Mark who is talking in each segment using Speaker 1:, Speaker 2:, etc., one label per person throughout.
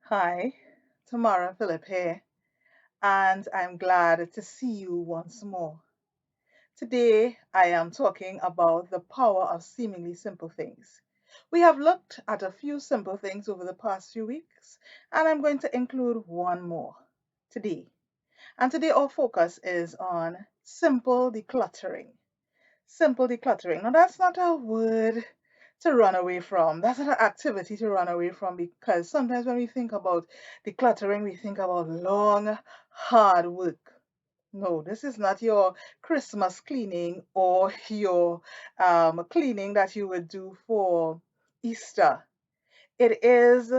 Speaker 1: Hi, Tamara Phillip here, and I'm glad to see you once more. Today, I am talking about the power of seemingly simple things. We have looked at a few simple things over the past few weeks, and I'm going to include one more today. And today, our focus is on simple decluttering. Simple decluttering. Now, that's not a word to run away from. That's not an activity to run away from because sometimes when we think about decluttering, we think about long, hard work. No, this is not your Christmas cleaning or your cleaning that you would do for Easter. It is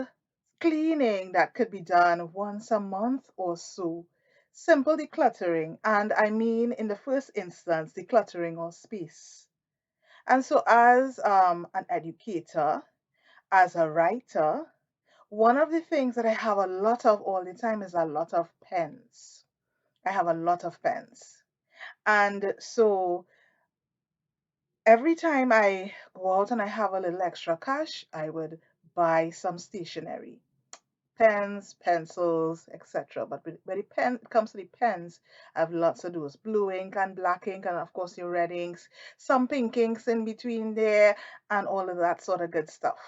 Speaker 1: cleaning that could be done once a month or so. Simple decluttering, and I mean, in the first instance, decluttering our space. And so, as an educator, as a writer, one of the things that I have a lot of all the time is a lot of pens. I have a lot of pens. And so, every time I go out and I have a little extra cash, I would buy some stationery, pens, pencils, etc. But when it comes to the pens, I have lots of those blue ink and black ink, and of course your red inks, some pink inks in between there, and all of that sort of good stuff.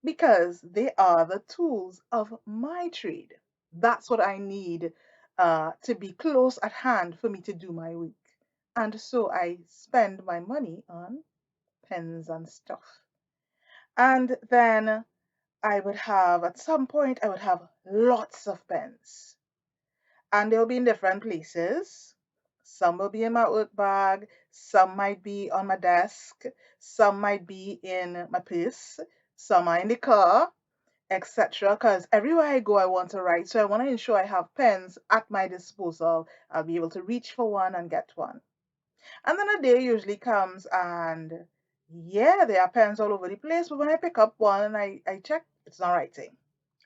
Speaker 1: Because they are the tools of my trade. That's what I need to be close at hand for me to do my work. And so I spend my money on pens and stuff. And then I would have, at some point, I would have lots of pens. And they'll be in different places. Some will be in my work bag, some might be on my desk, some might be in my purse, some are in the car, etc. Because everywhere I go, I want to write. So I want to ensure I have pens at my disposal. I'll be able to reach for one and get one. And then a day usually comes and yeah, there are pens all over the place. But when I pick up one and I check, it's not writing.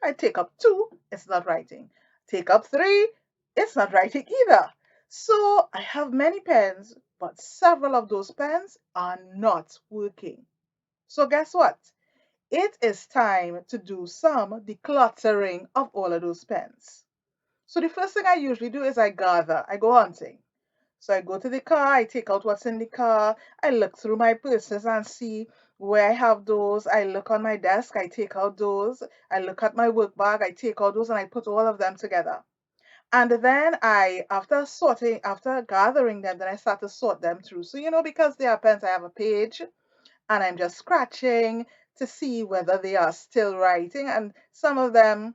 Speaker 1: I take up two, it's not writing. Take up three, it's not writing either. So I have many pens, but several of those pens are not working. So guess what? It is time to do some decluttering of all of those pens. So the first thing I usually do is I gather, I go hunting. So I go to the car, I take out what's in the car, I look through my purses and see where I have those. I look on my desk, I take out those. I look at my work bag, I take out those and I put all of them together. And then after gathering them, then I start to sort them through. So, because they are pens, I have a page and I'm just scratching to see whether they are still writing. And some of them,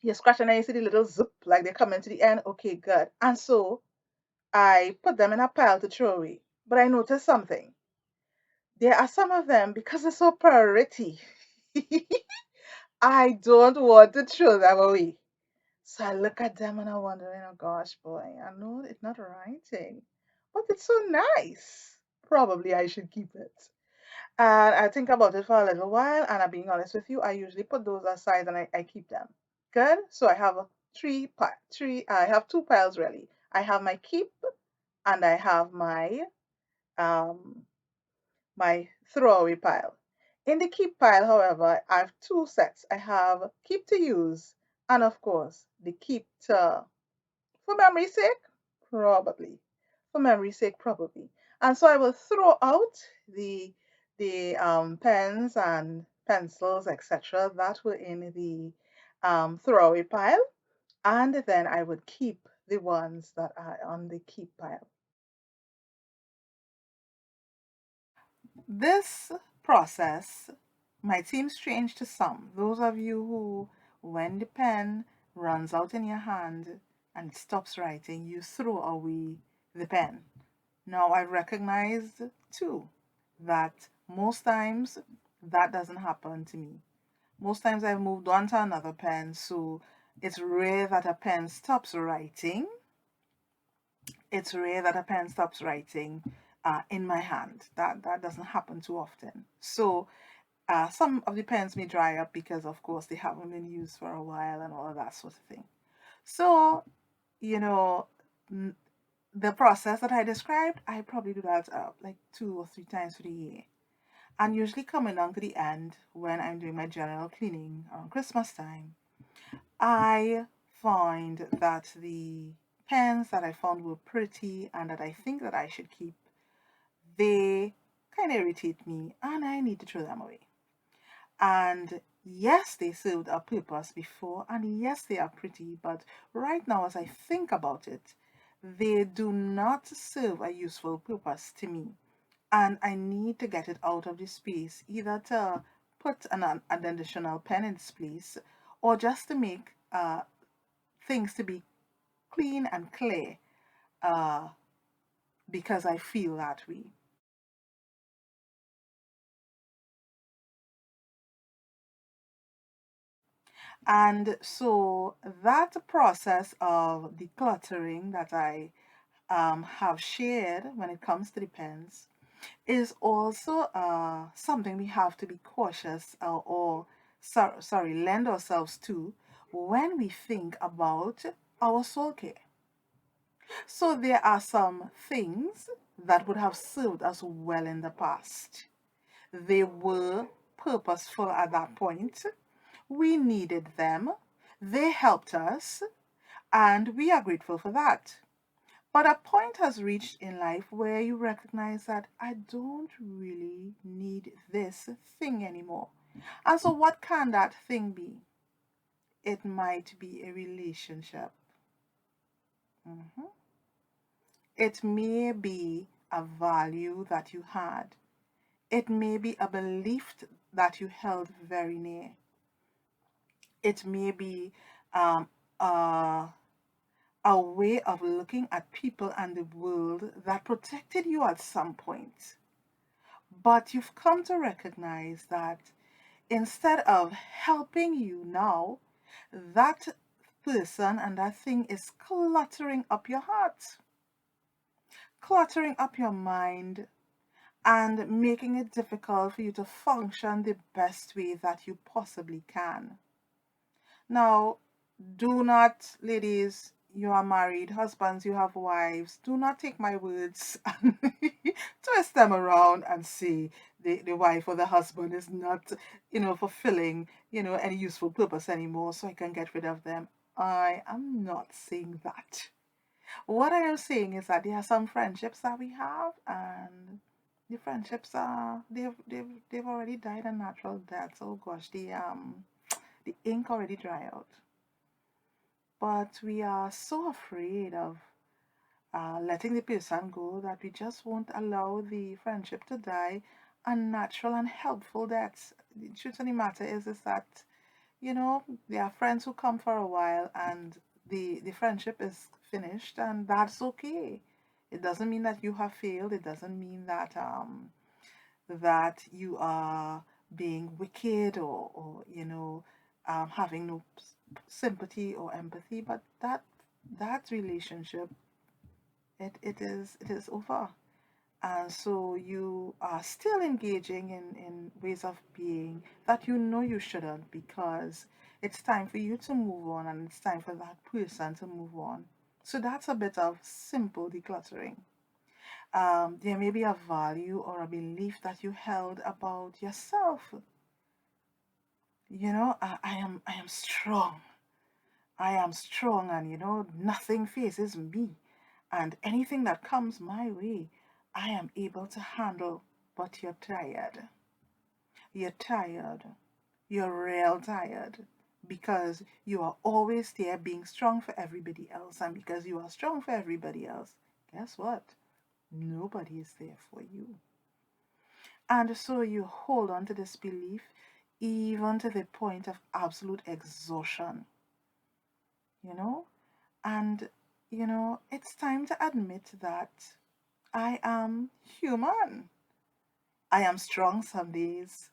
Speaker 1: you scratch and then you see the little zip, like they're coming to the end. Okay, good. And so I put them in a pile to throw away. But I noticed something. There are some of them, because they're so pretty, I don't want to throw them away. So I look at them and I'm wondering, oh gosh, boy, I know it's not writing, but it's so nice. Probably I should keep it. And I think about it for a little while, and I'm being honest with you, I usually put those aside and I keep them. Good. So I have I have two piles really. I have my keep and I have um my throwaway pile. In the keep pile, however, I have two sets. I have keep to use and of course the keep to for memory's sake, probably. For memory's sake, probably. And so I will throw out the pens and pencils, etc., that were in the throwaway pile, and then I would keep the ones that are on the keep pile. This process might seem strange to some, those of you who, when the pen runs out in your hand and it stops writing, you throw away the pen. Now, I recognize too that most times that doesn't happen to me. Most times I've moved on to another pen, so it's rare that a pen stops writing. It's rare that a pen stops writing in my hand. That doesn't happen too often. So some of the pens may dry up because, of course, they haven't been used for a while and all of that sort of thing. So, you know, the process that I described, I probably do that like 2 or 3 times for the year. And usually coming down to the end when I'm doing my general cleaning around Christmas time, I find that the pens that I found were pretty and that I think that I should keep, they kind of irritate me and I need to throw them away. And yes, they served a purpose before, and yes, they are pretty, but right now, as I think about it, they do not serve a useful purpose to me. And I need to get it out of the space, either to put an additional pen in its place or just to make things to be clean and clear uh, because I feel that way. And so that process of decluttering that I have shared when it comes to the pens is also something we have to be cautious sorry, lend ourselves to when we think about our soul care. So there are some things that would have served us well in the past. They were purposeful at that point. We needed them. They helped us, and we are grateful for that. But a point has reached in life where you recognize that I don't really need this thing anymore. And so, what can that thing be? It might be a relationship. Mhm. It may be a value that you had. It may be a belief that you held very near. It may be um, a, a way of looking at people and the world that protected you at some point. But you've come to recognize that instead of helping you now, that person and that thing is cluttering up your heart, cluttering up your mind, and making it difficult for you to function the best way that you possibly can. Now, do not, ladies, you are married, husbands, you have wives, do not take my words and twist them around and say the wife or the husband is not, fulfilling, any useful purpose anymore, so I can get rid of them. I am not saying that. What I am saying is that there are some friendships that we have, and the friendships are they've already died a natural death. Oh gosh, the ink already dry out. But we are so afraid of letting the person go that we just won't allow the friendship to die unnatural and helpful deaths. The truth of the matter is that, there are friends who come for a while and the friendship is finished, and that's okay. It doesn't mean that you have failed. It doesn't mean that you are being wicked or having no sympathy or empathy, but that relationship, it is over. And so you are still engaging in ways of being that you know you shouldn't, because it's time for you to move on and it's time for that person to move on. So that's a bit of simple decluttering. There may be a value or a belief that you held about yourself. I am strong. I am strong, and nothing faces me. And anything that comes my way, I am able to handle. But you're tired. You're tired. You're real tired. Because you are always there being strong for everybody else. And because you are strong for everybody else, guess what? Nobody is there for you. And so you hold on to this belief even to the point of absolute exhaustion, you know? And, it's time to admit that I am human. I am strong some days,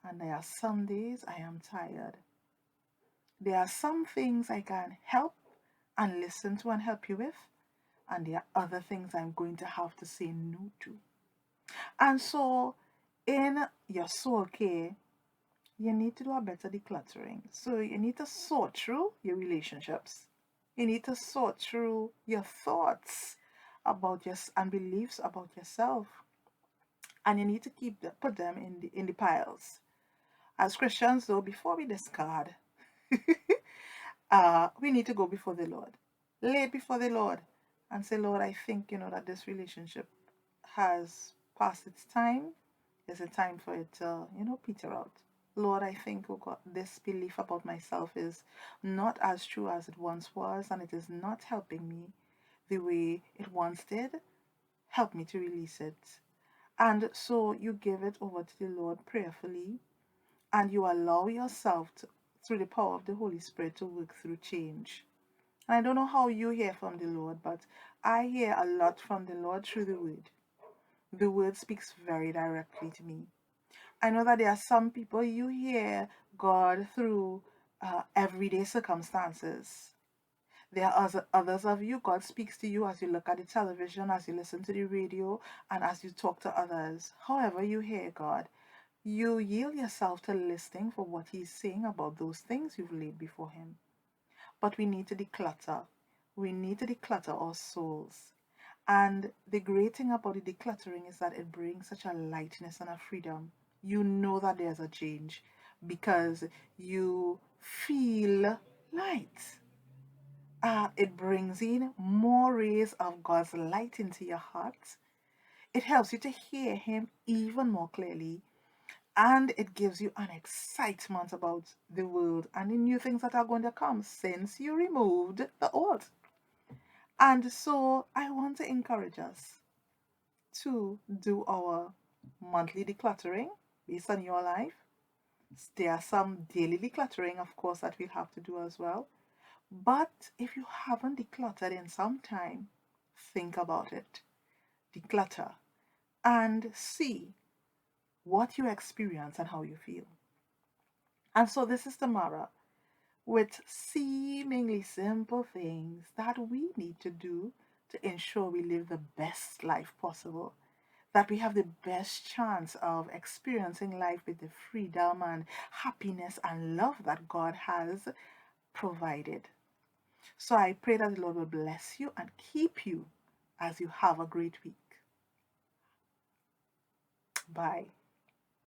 Speaker 1: and there are some days I am tired. There are some things I can help and listen to and help you with, and there are other things I'm going to have to say no to. And so, in your soul care, you need to do a better decluttering. So, you need to sort through your relationships. You need to sort through your thoughts about your and beliefs about yourself, and you need to put them in the piles. As Christians, though, before we discard, We need to go before the Lord, lay it before the Lord, and say, Lord, I think, that this relationship has passed its time. There's a time for it to, peter out. Lord, I think, oh God, this belief about myself is not as true as it once was, and it is not helping me the way it once did. Help me to release it. And so you give it over to the Lord prayerfully, and you allow yourself to, through the power of the Holy Spirit, to work through change. And I don't know how you hear from the Lord, but I hear a lot from the Lord through the Word. The Word speaks very directly to me. I know that there are some people you hear God through everyday circumstances. There are others of you, God speaks to you as you look at the television, as you listen to the radio, and as you talk to others. However you hear God, you yield yourself to listening for what He's saying about those things you've laid before Him. But we need to declutter. We need to declutter our souls. And the great thing about the decluttering is that it brings such a lightness and a freedom. You know that there's a change because you feel light. It brings in more rays of God's light into your heart. It helps you to hear Him even more clearly. And it gives you an excitement about the world and the new things that are going to come since you removed the old. And so I want to encourage us to do our monthly decluttering based on your life. There are some daily decluttering, of course, that we'll have to do as well. But if you haven't decluttered in some time, think about it. Declutter and see what you experience and how you feel. And so this is Tamara with seemingly simple things that we need to do to ensure we live the best life possible, that we have the best chance of experiencing life with the freedom and happiness and love that God has provided. So I pray that the Lord will bless you and keep you as you have a great week. Bye.